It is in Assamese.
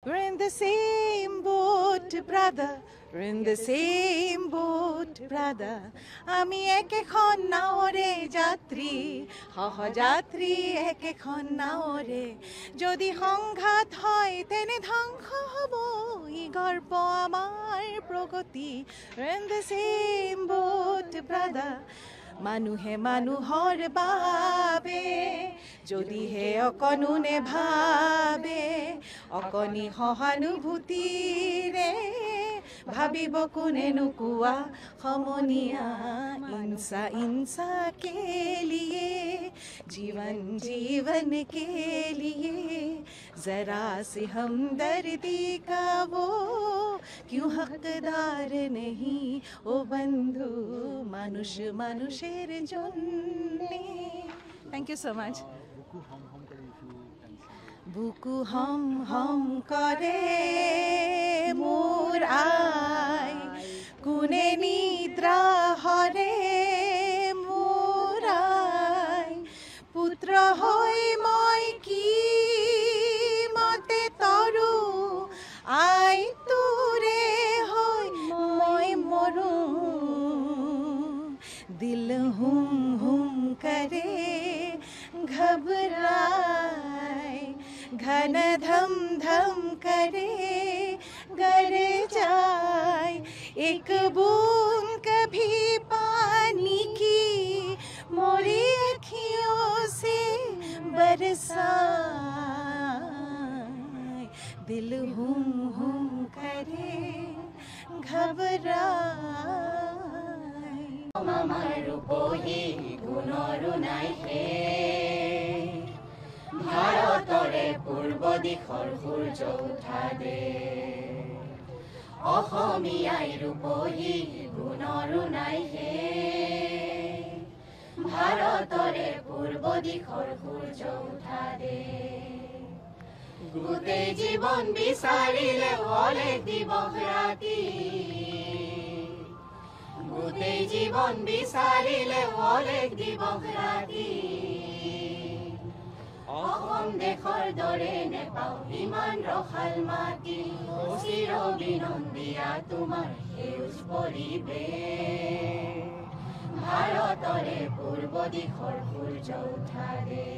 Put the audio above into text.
We're in the same boat, brother. We're in the same boat, brother. আমি একেখন নাওরে যাত্রী, সহযাত্রী একেখন নাওরে। যদি সংঘাত হয় তেনে ধ্বংস হ'ব ই গৰ্ব আমাৰ প্ৰগতি। We're in the same boat, brother. মানুহে মানুহৰ বাবে যদিহে অকণোনে ভাবে অকণি সহানুভূতিৰে ভাবিব কোনেনো কোৱা সমনীয়া ইনসা ইনসা के लिए जीवन जीवन के लिए जरा सी हमदर्दी का वो क्यों हकदार नहीं ओ बंधु মানুষ মানুষের জন্যে। থ্যাংক ইউ সো মাচ। বুকু হম হম করে মোর আই কোনে নিদ্রা হরে মোর আই পুত্র হই মই কি মতে তরু আই তোরে হই মই মরু दिल हुम हुम करे घबराए घन धम धम करे गर जाए एक बूंद कभी पानी की मोरी अखियों से बरसाए दिल हुम हुम करे घबराए আমার রূপহী গুণৰো নাই হে ভাৰতৰে পূৰ্ব দিশৰ সূৰ্য উঠা দে অসমীয়াই ৰূপহী গুণৰো নাই হে ভাৰতৰে পূৰ্ব দিশৰ সূৰ্য উঠা দে গোটেই জীৱন বিচাৰিলে হলে দিৱস ৰাতি গোটেই জীৱন বিচাৰিলে হলে দিৱস ৰাতি অসম দেশৰ দৰে নেপাও ইমান ৰসাল মাটি চিৰ বিনন্দিয়া তোমাৰ সেউজ পৰিৱেশ ভাৰতৰে পূৰ্ব দিশৰ সূৰ্য উঠা দে